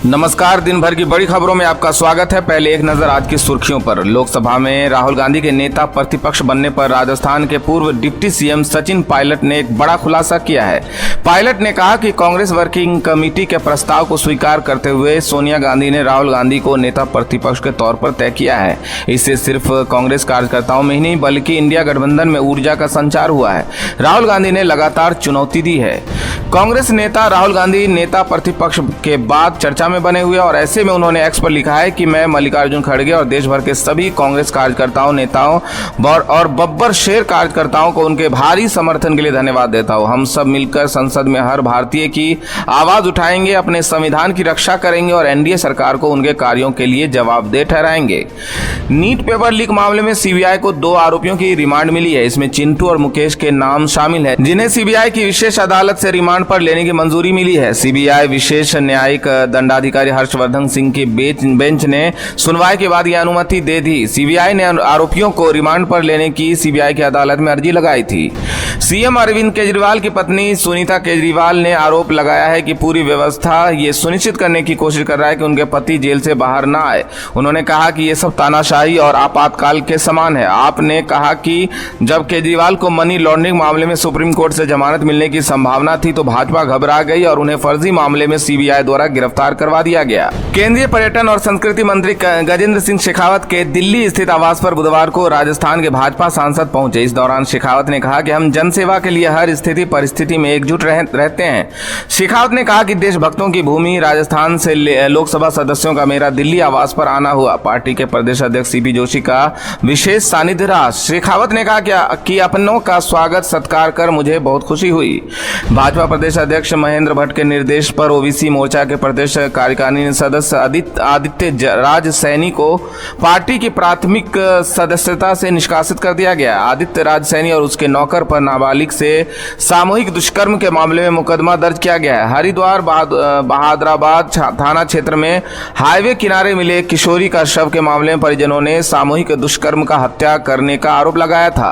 नमस्कार। दिन भर की बड़ी खबरों में आपका स्वागत है। पहले एक नजर आज की सुर्खियों पर। लोकसभा में राहुल गांधी के नेता प्रतिपक्ष बनने पर राजस्थान के पूर्व डिप्टी सीएम सचिन पायलट ने एक बड़ा खुलासा किया है। पायलट ने कहा कि कांग्रेस वर्किंग कमेटी के प्रस्ताव को स्वीकार करते हुए सोनिया गांधी ने राहुल गांधी को नेता प्रतिपक्ष के तौर पर तय किया है। इससे सिर्फ कांग्रेस कार्यकर्ताओं में ही नहीं बल्कि इंडिया गठबंधन में ऊर्जा का संचार हुआ है। राहुल गांधी ने लगातार चुनौती दी है। कांग्रेस नेता राहुल गांधी नेता प्रतिपक्ष के बाद चर्चा में बने हुए और ऐसे में उन्होंने एक्स पर लिखा है कि मैं मल्लिकार्जुन खड़गे और देश भर के सभी कांग्रेस कार्यकर्ताओं, नेताओं और बब्बर शेर कार्यकर्ताओं को उनके भारी समर्थन के लिए धन्यवाद देता हूं। हम सब मिलकर संसद में हर भारतीय की आवाज उठाएंगे, अपने संविधान की रक्षा करेंगे और एनडीए सरकार को उनके कार्यों के लिए जवाबदेह ठहराएंगे। नीट पेपर लीक मामले में सीबीआई को 2 आरोपियों की रिमांड मिली है। इसमें चिंटू और मुकेश के नाम शामिल है, जिन्हें सीबीआई की विशेष अदालत से रिमांड पर लेने की मंजूरी मिली है। सीबीआई विशेष न्यायिक दंडाधिकारी हर्षवर्धन सिंह की बेंच ने सुनवाई के बाद यह अनुमति दे दी। सीबीआई ने आरोपियों को रिमांड पर लेने की सीबीआई की अदालत में अर्जी लगाई थी। सीएम अरविंद केजरीवाल की पत्नी सुनीता केजरीवाल ने आरोप लगाया है कि पूरी व्यवस्था ये सुनिश्चित करने की कोशिश कर रहा है कि उनके पति जेल से बाहर ना आए। उन्होंने कहा कि ये सब तानाशाही और आपातकाल के समान है। आपने कहा कि जब केजरीवाल को मनी लॉन्ड्रिंग मामले में सुप्रीम कोर्ट से जमानत मिलने की संभावना थी तो भाजपा घबरा गई और उन्हें फर्जी मामले में सीबीआई द्वारा गिरफ्तार करवा दिया गया। केंद्रीय पर्यटन और संस्कृति मंत्री गजेंद्र सिंह शेखावत के दिल्ली स्थित आवास पर बुधवार को राजस्थान के भाजपा सांसद पहुंचे। इस दौरान शेखावत ने कहा कि हम जनसेवा के लिए हर स्थिति परिस्थिति में एकजुट रहते हैं। शेखावत ने कहा कि देशभक्तों की भूमि राजस्थान से लोकसभा सदस्यों का मेरा दिल्ली आवास पर आना हुआ। पार्टी के प्रदेश अध्यक्ष सीपी जोशी का विशेष सानिध्य रहा। शेखावत ने कहा कि अपनों का स्वागत सत्कार कर मुझे बहुत खुशी हुई। भाजपा प्रदेश अध्यक्ष महेंद्र भट्ट के निर्देश पर ओबीसी मोर्चा के प्रदेश कार्यकारिणी सदस्य आदित्य राज सैनी को पार्टी की प्राथमिक सदस्यता से निष्कासित कर दिया गया। आदित्य राज सैनी और उसके नौकर पर नाबालिग से सामूहिक दुष्कर्म के मामले में मुकदमा दर्ज किया गया है। हरिद्वार बहादुराबाद थाना क्षेत्र में हाईवे किनारे मिले किशोरी का शव के मामले में परिजनों ने सामूहिक दुष्कर्म का हत्या करने का आरोप लगाया था।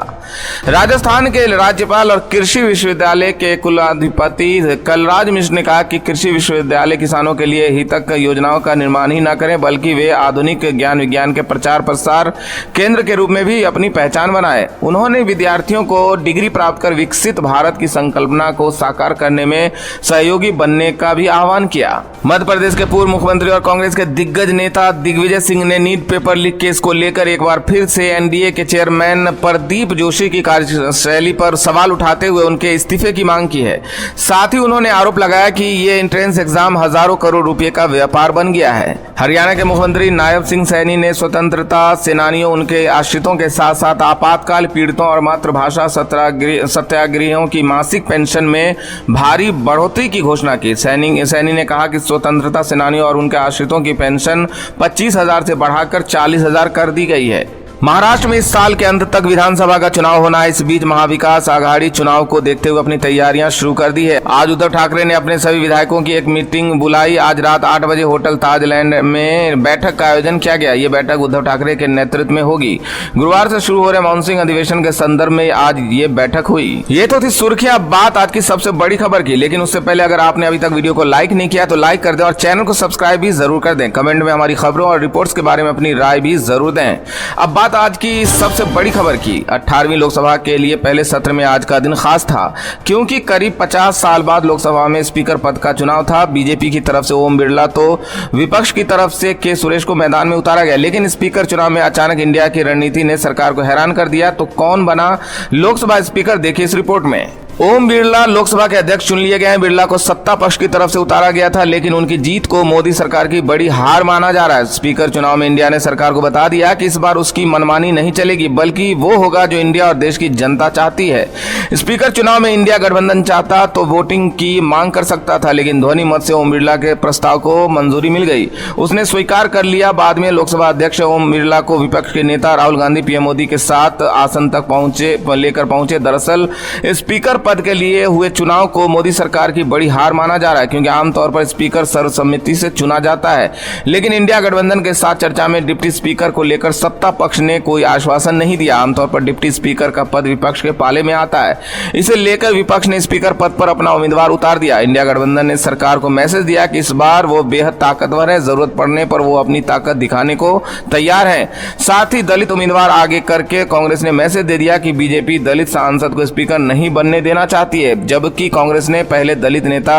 राजस्थान के राज्यपाल और कृषि विश्वविद्यालय के कुलाधिपति कलराज मिश्र ने कहा कि कृषि विश्वविद्यालय किसानों के लिए हितक योजनाओं का निर्माण ही न करें बल्कि वे आधुनिक ज्ञान विज्ञान के प्रचार प्रसार केंद्र के रूप में भी अपनी पहचान बनाए। उन्होंने विद्यार्थियों को डिग्री प्राप्त कर विकसित भारत की संकल्पना को साकार करने में सहयोगी बनने का भी आह्वान किया। मध्य प्रदेश के पूर्व मुख्यमंत्री और कांग्रेस के दिग्गज नेता दिग्विजय सिंह ने नीट पेपर लीक केस को लेकर एक बार फिर से एनडीए के चेयरमैन प्रदीप जोशी की कार्यशैली पर सवाल उठाते हुए उनके इस्तीफे की मांग की है। साथ ही उन्होंने आरोप लगाया कि ये एंट्रेंस एग्जाम हजारों करोड़ रुपए का व्यापार बन गया है। हरियाणा के मुख्यमंत्री नायब सिंह सैनी ने स्वतंत्रता सेनानियों, उनके आश्रितों के साथ साथ आपातकाल पीड़ितों और मातृभाषा सत्याग्रहियों की मासिक पेंशन में भारी बढ़ोतरी की घोषणा की। सैनी ने कहा कि स्वतंत्रता सेनानियों और उनके आश्रितों की पेंशन 25,000 से बढ़ाकर 40,000 कर दी गई है। महाराष्ट्र में इस साल के अंत तक विधानसभा का चुनाव होना है। इस बीच महाविकास आघाड़ी चुनाव को देखते हुए अपनी तैयारियां शुरू कर दी है। आज उद्धव ठाकरे ने अपने सभी विधायकों की एक मीटिंग बुलाई। आज रात 8 बजे होटल ताजलैंड में बैठक का आयोजन किया गया। ये बैठक उद्धव ठाकरे के नेतृत्व में होगी। गुरुवार से शुरू हो रहे मानसून अधिवेशन के संदर्भ में आज ये बैठक हुई। ये तो थी सुर्खियां, बात आज की सबसे बड़ी खबर की। लेकिन उससे पहले अगर आपने अभी तक वीडियो को लाइक नहीं किया तो लाइक कर दें और चैनल को सब्सक्राइब भी जरूर कर दें। कमेंट में हमारी खबरों और रिपोर्ट्स के बारे में अपनी राय भी जरूर दें। अब बात आज की सबसे बड़ी खबर की। 18वीं लोकसभा के लिए पहले सत्र में आज का दिन खास था क्योंकि करीब 50 साल बाद लोकसभा में स्पीकर पद का चुनाव था। बीजेपी की तरफ से ओम बिरला तो विपक्ष की तरफ से के सुरेश को मैदान में उतारा गया। लेकिन स्पीकर चुनाव में अचानक इंडिया की रणनीति ने सरकार को हैरान कर दिया। तो कौन बना लोकसभा स्पीकर, देखिए इस रिपोर्ट में। ओम बिरला लोकसभा के अध्यक्ष चुन लिए गए हैं। बिरला को सत्ता पक्ष की तरफ से उतारा गया था लेकिन उनकी जीत को मोदी सरकार की बड़ी हार माना जा रहा है। स्पीकर चुनाव में इंडिया ने सरकार को बता दिया कि इस बार उसकी मनमानी नहीं चलेगी बल्कि वो होगा जो इंडिया और देश की जनता चाहती है। स्पीकर चुनाव में इंडिया गठबंधन चाहता तो वोटिंग की मांग कर सकता था लेकिन ध्वनि मत से ओम बिरला के प्रस्ताव को मंजूरी मिल गई। उसने स्वीकार कर लिया। बाद में लोकसभा अध्यक्ष ओम बिरला को विपक्ष के नेता राहुल गांधी पीएम मोदी के साथ आसन तक लेकर पहुंचे। दरअसल स्पीकर पद के लिए हुए चुनाव को मोदी सरकार की बड़ी हार माना जा रहा है, क्योंकि आमतौर पर स्पीकर सर्वसम्मति से चुना जाता है। लेकिन इंडिया गठबंधन के साथ चर्चा में डिप्टी स्पीकर को लेकर सत्ता पक्ष ने कोई आश्वासन नहीं दिया। आमतौर पर डिप्टी स्पीकर का पद विपक्ष के पाले में आता है। इसे लेकर विपक्ष ने स्पीकर पद पर अपना उम्मीदवार उतार दिया। इंडिया गठबंधन ने सरकार को मैसेज दिया कि इस बार वो बेहद ताकतवर है, जरूरत पड़ने पर वो अपनी ताकत दिखाने को तैयार है। साथ ही दलित उम्मीदवार आगे करके कांग्रेस ने मैसेज दे दिया कि बीजेपी दलित सांसद को स्पीकर नहीं बनने देना चाहती है, जबकि कांग्रेस ने पहले दलित नेता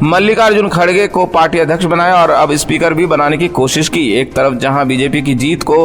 मल्लिकार्जुन खड़गे को पार्टी अध्यक्ष बनाया और अब स्पीकर भी बनाने की कोशिश की। एक तरफ जहां बीजेपी की जीत को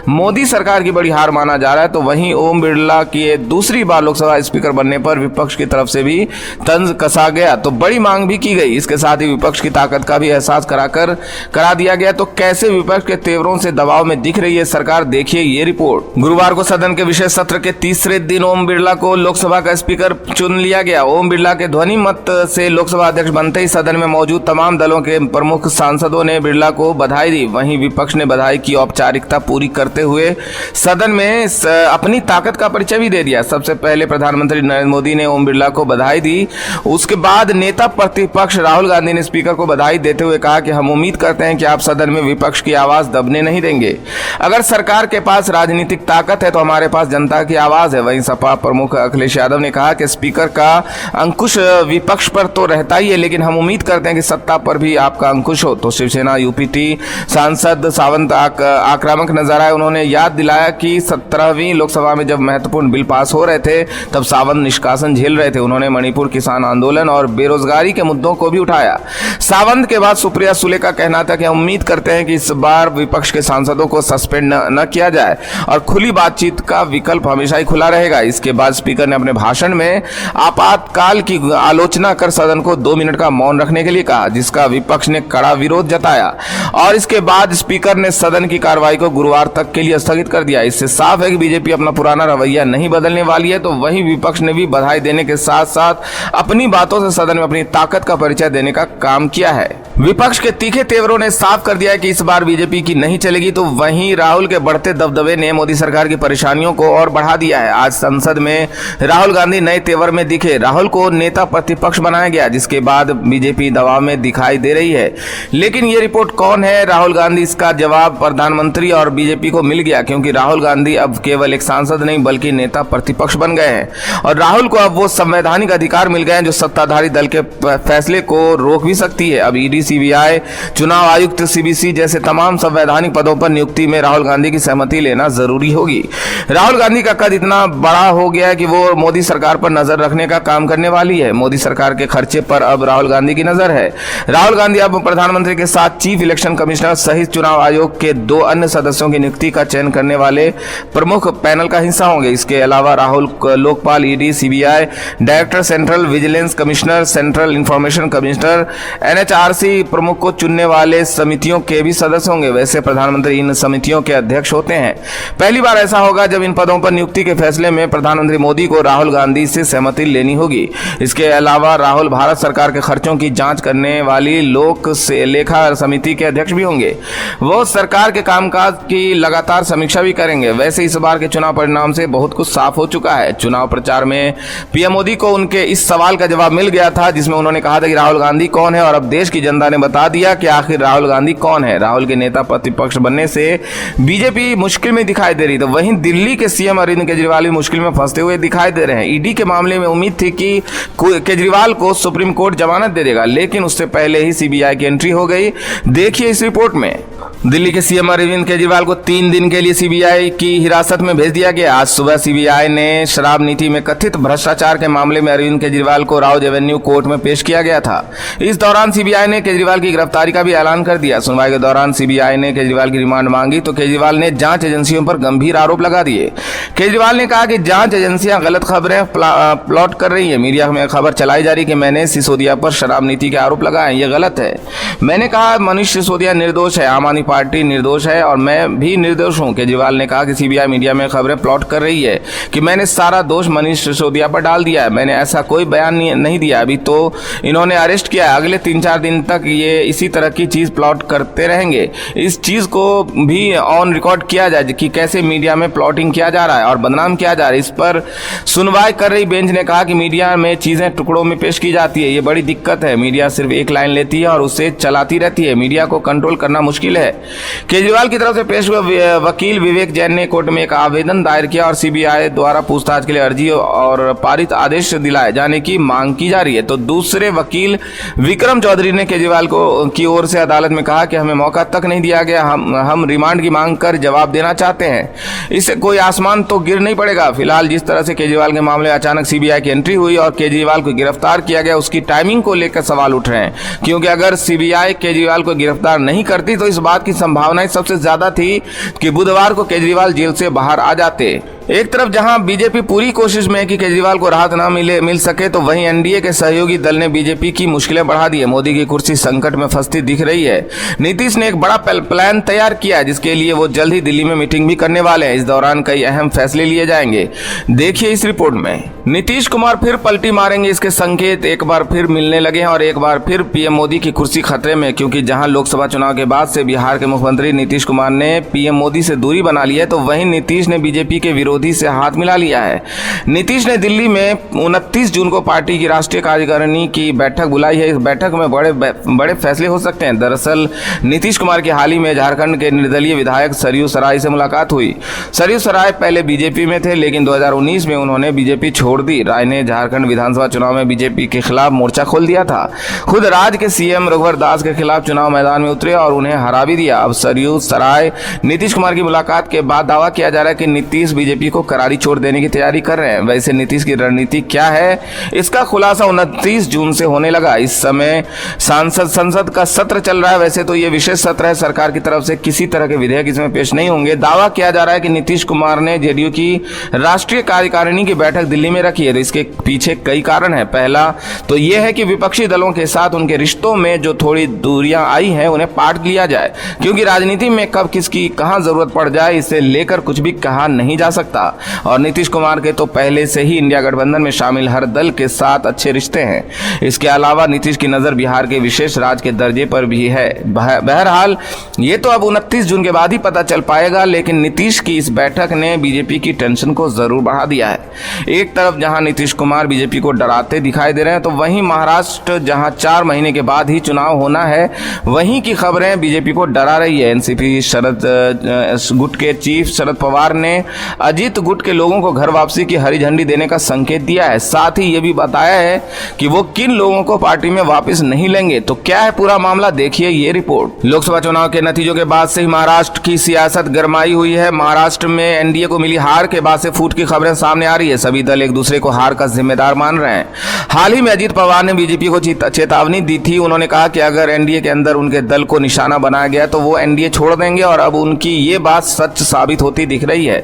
मोदी सरकार की बड़ी हार माना जा रहा है, तो वहीं ओम बिरला की दूसरी बार लोकसभा स्पीकर बनने पर विपक्ष की तरफ से भी तंज कसा गया, तो बड़ी मांग भी की गई। इसके साथ ही विपक्ष की ताकत का भी एहसास करा दिया गया। तो कैसे विपक्ष के तेवरों से दबाव में दिख रही है सरकार, देखिए ये रिपोर्ट। गुरुवार को सदन के विशेष सत्र के तीसरे दिन ओम बिरला को लोकसभा का स्पीकर चुन लिया गया। ओम बिरला के ध्वनि मत से लोकसभा अध्यक्ष बनते ही सदन में मौजूद तमाम दलों के प्रमुख सांसदों ने बिरला को बधाई दी। वहीं विपक्ष ने बधाई की औपचारिकता पूरी करते हुए सदन में अपनी ताकत का परिचय भी दे दिया। सबसे पहले प्रधानमंत्री नरेंद्र मोदी ने ओम बिरला को बधाई दी। उसके बाद नेता प्रतिपक्ष राहुल गांधी ने स्पीकर को बधाई देते हुए कहा कि हम उम्मीद करते हैं कि आप सदन में विपक्ष की आवाज दबने नहीं देंगे। अगर सरकार के पास राजनीतिक ताकत है तो हमारे पास जनता की आवाज है। वहीं सपा प्रमुख अखिलेश यादव ने कहा कि स्पीकर का अंकुश विपक्ष पर तो रहता ही है, लेकिन हम उम्मीद करते हैं कि सत्ता पर भी आपका अंकुश हो। तो शिवसेना यूपीटी सांसद सावंत आक्रामक नजर आए। उन्होंने याद दिलाया कि 17वीं लोकसभा में जब महत्वपूर्ण बिल पास हो रहे थे तब सावंत निष्कासन झेल रहे थे। उन्होंने मणिपुर किसान आंदोलन और बेरोजगारी के मुद्दों को भी उठाया। सावंत के बाद सुप्रिया सुले का कहना था कि हम उम्मीद करते हैं कि इस बार विपक्ष के सांसदों को सस्पेंड न किया जाए और खुली बातचीत का विकल्प हमेशा ही खुला रहेगा। इसके बाद स्पीकर ने अपने भाषण में आपातकाल की आलोचना कर सदन को 2 मिनट का मौन रखने के लिए कहा, जिसका विपक्ष ने कड़ा विरोध जताया और इसके बाद स्पीकर ने सदन की कार्रवाई को गुरुवार तक के लिए स्थगित कर दिया। इससे साफ है कि बीजेपी अपना पुराना रवैया नहीं बदलने वाली है। तो वहीं विपक्ष ने भी बधाई देने के साथ साथ अपनी बातों से सदन में अपनी ताकत का परिचय देने का काम किया है। विपक्ष के तीखे तेवरों ने साफ कर दिया है कि इस बार बीजेपी की नहीं चलेगी। तो वहीं राहुल के बढ़ते दबदबे ने मोदी सरकार की परेशानियों को और बढ़ा दिया है। आज संसद में राहुल गांधी नए तेवर में दिखे। राहुल को नेता प्रतिपक्ष बनाया गया, जिसके बाद बीजेपी दबाव में दिखाई दे रही है। लेकिन ये रिपोर्ट कौन है राहुल गांधी, इसका जवाब प्रधानमंत्री और बीजेपी को मिल गया, क्योंकि राहुल गांधी अब केवल एक सांसद नहीं बल्कि नेता प्रतिपक्ष बन गए हैं और राहुल को अब वो संवैधानिक अधिकार मिल गए हैं जो सत्ताधारी दल के फैसले को रोक भी सकती है। अब ईडी, सीबीआई, चुनाव आयुक्त, सीबीसी जैसे तमाम संवैधानिक पदों पर नियुक्ति में राहुल गांधी की सहमति लेना जरूरी होगी। राहुल गांधी का कद इतना बड़ा हो गया है कि वो मोदी सरकार पर नजर रखने का काम करने वाली है। मोदी सरकार के खर्चे पर अब राहुल गांधी की नजर है। राहुल गांधी अब प्रधानमंत्री के साथ चीफ इलेक्शन कमिश्नर सहित चुनाव आयोग के 2 अन्य सदस्यों की नियुक्ति का चयन करने वाले प्रमुख पैनल का हिस्सा होंगे। इसके अलावा Rahul Lokpal, ED, CBI director, central vigilance commissioner, central information commissioner, NHRC प्रमुख को चुनने वाले समितियों के भी सदस्य होंगे। वैसे प्रधानमंत्री इन समितियों के अध्यक्ष होते हैं। पहली बार ऐसा होगा जब इन पदों पर नियुक्ति के फैसले में प्रधानमंत्री मोदी को राहुल गांधी से सहमति लेनी होगी। इसके अलावा राहुल भारत सरकार के खर्चों की जांच करने वाली लोक लेखा समिति के अध्यक्ष भी होंगे। वो सरकार के कामकाज की लगातार समीक्षा भी करेंगे। वैसे इस बार के चुनाव परिणाम से बहुत कुछ साफ हो चुका है। चुनाव प्रचार में पीएम मोदी को उनके इस सवाल का जवाब मिल गया था, जिसमें उन्होंने कहा था कि राहुल गांधी कौन है, और अब देश की जनता ने बता दिया कि आखिर राहुल गांधी कौन है। राहुल के नेता प्रतिपक्ष बनने से बीजेपी मुश्किल में दिखाई दे रही। तो वहीं दिल्ली के सीएम अरविंद केजरीवाल भी मुश्किल में फंसते हुए दिखाई दे रहे हैं। ईडी के मामले में उम्मीद थी कि केजरीवाल को सुप्रीम कोर्ट जमानत दे देगा, लेकिन उससे पहले ही सीबीआई की एंट्री हो गई। देखिए इस रिपोर्ट में। दिल्ली के सीएम अरविंद केजरीवाल को 3 दिन के लिए सीबीआई की हिरासत में भेज दिया गया। आज सुबह सीबीआई ने शराब नीति में कथित भ्रष्टाचार के मामले में अरविंद केजरीवाल को राउज एवेन्यू कोर्ट में पेश किया गया था। इस दौरान सीबीआई ने केजरीवाल की गिरफ्तारी का भी ऐलान कर दिया। सुनवाई के दौरान सीबीआई ने केजरीवाल की रिमांड मांगी तो केजरीवाल ने जांच एजेंसियों पर गंभीर आरोप लगा दिए। केजरीवाल ने कहा कि जांच एजेंसियां गलत खबरें प्लॉट कर रही है। मीडिया में खबर चलाई जा रही कि मैंने सिसोदिया पर शराब नीति के आरोप लगाए, ये गलत है। मैंने कहा मनीष सिसोदिया निर्दोष है। आम आदमी पार्टी निर्दोष है और मैं भी निर्दोष हूं। केजरीवाल ने कहा कि सीबीआई मीडिया में खबरें प्लॉट कर रही है कि मैंने सारा दोष मनीष सिसोदिया पर डाल दिया है। मैंने ऐसा कोई बयान नहीं दिया। अभी तो इन्होंने अरेस्ट किया है, अगले 3-4 दिन तक ये इसी तरह की चीज प्लॉट करते रहेंगे। इस चीज को भी ऑन रिकॉर्ड किया जाए कि कैसे मीडिया में प्लॉटिंग किया जा रहा है और बदनाम किया जा रहा है। इस पर सुनवाई कर रही बेंच ने कहा कि मीडिया में चीजें टुकड़ों में पेश की जाती है, ये बड़ी दिक्कत है। मीडिया सिर्फ एक लाइन लेती है और उसे चलाती रहती है। मीडिया को कंट्रोल करना मुश्किल है। केजरीवाल की तरफ से पेश हुए वकील विवेक जैन ने कोर्ट में एक आवेदन दायर किया और सीबीआई द्वारा पूछताछ के लिए अर्जी और पारित आदेश दिलाए जाने की मांग की जा रही है। तो दूसरे वकील विक्रम चौधरी ने केजरीवाल की ओर से अदालत में कहा कि हमें मौका तक नहीं दिया गया, हम रिमांड की मांग कर जवाब देना चाहते हैं। इससे कोई आसमान तो गिर नहीं पड़ेगा। फिलहाल जिस तरह से केजरीवाल के मामले अचानक सीबीआई की एंट्री हुई और केजरीवाल को गिरफ्तार किया गया, उसकी टाइमिंग को लेकर सवाल उठ रहे हैं, क्योंकि अगर सीबीआई केजरीवाल को गिरफ्तार नहीं करती तो इस बात की संभावना सबसे ज्यादा थी कि बुधवार को केजरीवाल जेल से बाहर आ जाते। एक तरफ जहां बीजेपी पूरी कोशिश में है कि केजरीवाल को राहत ना मिल सके, तो वहीं एनडीए के सहयोगी दल ने बीजेपी की मुश्किलें बढ़ा दी है। मोदी की कुर्सी संकट में फंसती दिख रही है। नीतीश ने एक बड़ा प्लान तैयार किया है, जिसके लिए वो जल्द ही दिल्ली में मीटिंग भी करने वाले हैं। इस दौरान कई अहम फैसले लिए जाएंगे। देखिए इस रिपोर्ट में। नीतीश कुमार फिर पलटी मारेंगे, इसके संकेत एक बार फिर मिलने लगे हैं और एक बार फिर पीएम मोदी की कुर्सी खतरे में, क्योंकि जहां लोकसभा चुनाव के बाद से बिहार के मुख्यमंत्री नीतीश कुमार ने पीएम मोदी से दूरी बना ली है, तो वहीं नीतीश ने बीजेपी के विरोधी से हाथ मिला लिया है। नीतीश ने दिल्ली में 29 जून को पार्टी की राष्ट्रीय कार्यकारिणी की बैठक बुलाई है। इस बैठक में बड़े फैसले हो सकते हैं। दरअसल नीतीश कुमार की हाल ही में झारखंड के निर्दलीय विधायक सरयू सराय से मुलाकात हुई। सरयू सराय पहले बीजेपी में थे, लेकिन 2019 में उन्होंने बीजेपी छोड़ दी। राय ने झारखंड विधानसभा चुनाव में बीजेपी के खिलाफ मोर्चा खोल दिया था। खुद राज्य के सीएम रघुवर दास के खिलाफ चुनाव मैदान में उतरे और उन्हें हरा भी दिया। अब सरयू सराय नीतीश कुमार की मुलाकात के बाद दावा किया जा रहा है कि नीतीश बीजेपी को करारी छोड़ देने की तैयारी कर रहे हैं। वैसे नीतीश की रणनीति क्या है, इसका खुलासा 29 जून से होने लगा। इस समय संसद का सत्र चल रहा है। वैसे तो ये विशेष सत्र है, सरकार की तरफ से किसी तरह के विधेयक इसमें पेश नहीं होंगे। दावा किया जा रहा है कि नीतीश कुमार ने जेडीयू की राष्ट्रीय कार्यकारिणी की बैठक दिल्ली में रखी है। इसके पीछे कई कारण है। पहला तो यह है कि विपक्षी दलों के साथ उनके रिश्तों में जो थोड़ी दूरियां आई हैं, उन्हें पाट लिया जाए, क्योंकि राजनीति में कब किसकी कहां जरूरत पड़ जाए, इसे लेकर कुछ भी कहा नहीं जा सकता। और नीतीश कुमार के तो पहले से ही इंडिया गठबंधन में शामिल हर दल के साथ अच्छे रिश्ते हैं। इसके अलावा नीतीश की नजर बिहार के विशेष राज्य के दर्जे पर भी है। बहरहाल ये तो अब 29 जून के बाद ही पता चल पाएगा, लेकिन नीतीश की इस बैठक ने बीजेपी की टेंशन को जरूर बढ़ा दिया है। एक तरफ जहां नीतीश कुमार बीजेपी को डराते दिखाई दे रहे हैं, तो वहीं महाराष्ट्र जहां 4 महीने के बाद ही चुनाव होना है, वहीं की खबरें बीजेपी को डरा रही है। एनसीपी गुट के चीफ शरद पवार ने अजीत गुट के लोगों को घर वापसी की हरी झंडी देने का संकेत दिया है। साथ ही ये भी बताया है कि वो किन लोगों को पार्टी में वापस नहीं लेंगे। तो क्या है पूरा मामला, देखिए ये रिपोर्ट। लोकसभा चुनाव के नतीजों के बाद से ही महाराष्ट्र की सियासत गरमाई हुई है। महाराष्ट्र में एनडीए को मिली हार के बाद से फूट की खबरें सामने आ रही है। सभी दल एक दूसरे को हार का जिम्मेदार मान रहे हैं। हाल ही में अजीत पवार ने बीजेपी को चेतावनी दी थी। उन्होंने कहा कि अगर एनडीए के अंदर उनके दल को निशाना बनाया गया तो वो एनडीए छोड़ देंगे, और अब उनकी ये बात सच साबित होती दिख रही है।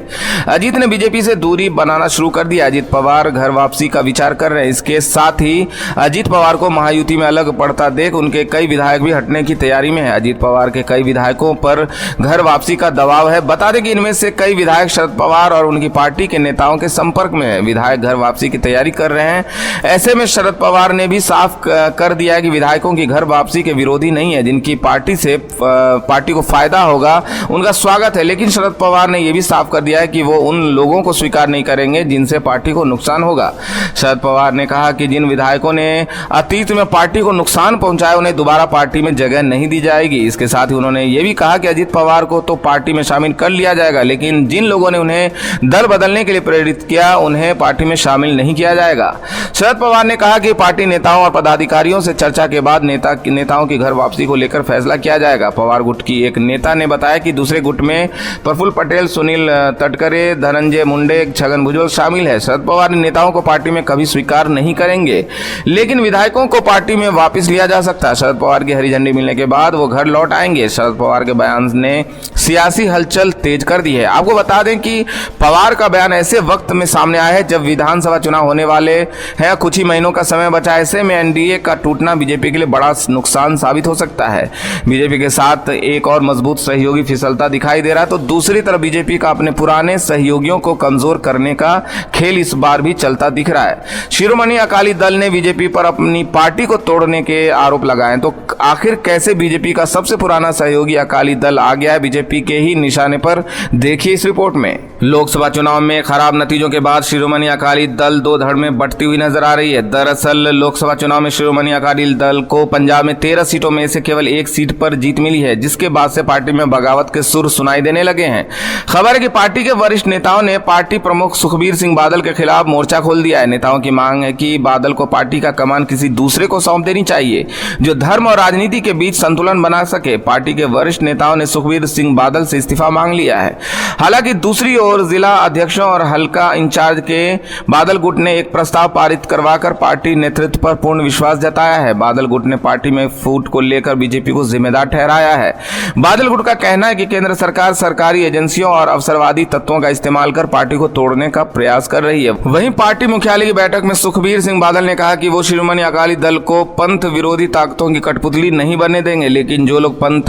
अजीत ने बीजेपी से दूरी बनाना शुरू कर दिया। अजीत पवार घर वापसी का विचार कर रहे हैं। इसके साथ ही अजीत पवार को महायुति में अलग पड़ता देख उनके कई विधायक भी हटने की तैयारी में है। अजीत पवार के कई विधायकों पर घर वापसी का दबाव है। बता दें कि इनमें से कई विधायक शरद पवार और उनकी पार्टी के नेताओं के संपर्क में है। विधायक घर वापसी की तैयारी कर रहे हैं। ऐसे में शरद पवार ने भी साफ कर दिया है कि विधायकों की घर वापसी के विरोधी नहीं है। जिनकी पार्टी को फायदा होगा उनका स्वागत है, लेकिन शरद पवार ने यह भी साफ कर दिया है कि वो उन लोगों को स्वीकार नहीं करेंगे जिनसे पार्टी को नुकसान होगा। शरद पवार ने कहा कि जिन विधायकों ने अतीत में पार्टी को नुकसान पहुंचाया उन्हें दोबारा पार्टी में जगह नहीं दी जाएगी। इसके साथ ही उन्होंने ये भी कहा कि अजीत पवार को तो पार्टी में शामिल कर लिया जाएगा, लेकिन जिन लोगों ने उन्हें दल बदलने के लिए प्रेरित किया उन्हें पार्टी में शामिल नहीं किया जाएगा। शरद पवार ने कहा कि पार्टी नेताओं और पदाधिकारियों से चर्चा के बाद नेताओं की घर वापसी को लेकर फैसला किया जाएगा। पवार गुट की एक नेता ने बताया कि दूसरे गुट में प्रफुल्ल पटेल, सुनील तटकरे, धनंजय मुंडे, छगन भुजबल शामिल है। शरद पवार इन नेताओं को पार्टी में कभी स्वीकार नहीं करेंगे, लेकिन विधायकों को पार्टी में वापस लिया जा सकता है। शरद पवार की हरी झंडी मिलने के बाद वो घर लौट आएंगे। शरद पवार के बयान ने सियासी हलचल तेज कर दी है। आपको बता दें कि पवार का बयान ऐसे वक्त में सामने आया है जब विधानसभा चुनाव होने वाले हैं, कुछ ही महीनों का समय बचा। ऐसे में एनडीए का टूटना बीजेपी के लिए बड़ा नुकसान साबित हो सकता है। बीजेपी के साथ एक और मजबूत सहयोगी फिसलता दिखाई दे रहा है, तो दूसरी तरफ बीजेपी का अपने पुराने सहयोगियों को कमजोर करने का खेल इस बार भी चलता दिख रहा है। शिरोमणि अकाली दल ने बीजेपी पर अपनी पार्टी को तोड़ने के आरोप लगाए, तो आखिर कैसे बीजेपी का सबसे पुराना सहयोगी अकाली दल आ गया है बीजेपी के ही निशाने पर, देखिए इस रिपोर्ट में। लोकसभा चुनाव में खराब नतीजों के बाद शिरोमणि अकाली दल दो धड़ में बंटती हुई नजर आ रही है। दरअसल लोकसभा चुनाव में शिरोमणि अकाली दल को पंजाब में 13 सीटों में से केवल 1 सीट पर जीत मिली है, जिसके बाद से पार्टी में बगावत के सुर सुनाई देने लगे हैं। खबर है कि पार्टी के वरिष्ठ नेताओं ने पार्टी प्रमुख सुखबीर सिंह बादल के खिलाफ मोर्चा खोल दिया है। नेताओं की मांग है कि बादल को पार्टी का कमान किसी दूसरे को सौंप देनी चाहिए, जो धर्म और राजनीति के बीच संतुलन बना सके। पार्टी के वरिष्ठ नेताओं ने सुखबीर सिंह बादल से इस्तीफा मांग लिया है। हालांकि दूसरी ओर जिला अध्यक्षों और हल्का इंचार्ज के बादल गुट ने एक प्रस्ताव पारित करवाकर पार्टी नेतृत्व पर पूर्ण विश्वास जताया है। बादल गुट ने पार्टी में फूट को लेकर बीजेपी को जिम्मेदार ठहराया है। बादल गुट का कहना है कि केंद्र सरकार सरकारी एजेंसियों और अवसरवादी तत्वों का इस्तेमाल कर पार्टी को तोड़ने का प्रयास कर रही है। वहीं पार्टी मुख्यालय की बैठक में सुखबीर सिंह बादल ने कहा कि वो शिरोमणि अकाली दल को पंथ विरोधी ताकतों की कठपुतली नहीं बनने देंगे, लेकिन जो लोग पंथ,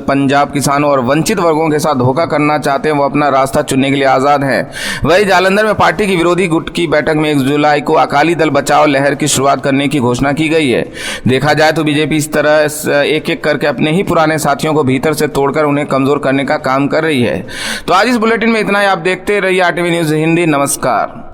पंजाब किसानों और वंचित वर्गों के साथ धोखा करना चाहते हैं वो अपना रास्ता चुनने के लिए आजाद हैं। वहीं जालंधर में पार्टी की विरोधी गुट की बैठक में 1 जुलाई को अकाली दल बचाओ लहर की शुरुआत करने की घोषणा की गई है। देखा जाए तो बीजेपी इस तरह एक एक करके अपने ही पुराने साथियों को भीतर से तोड़कर उन्हें कमजोर करने का काम कर रही है। तो आज इस बुलेटिन में इतना ही। आप देखते रहिए आरटीवी न्यूज हिंदी। नमस्कार।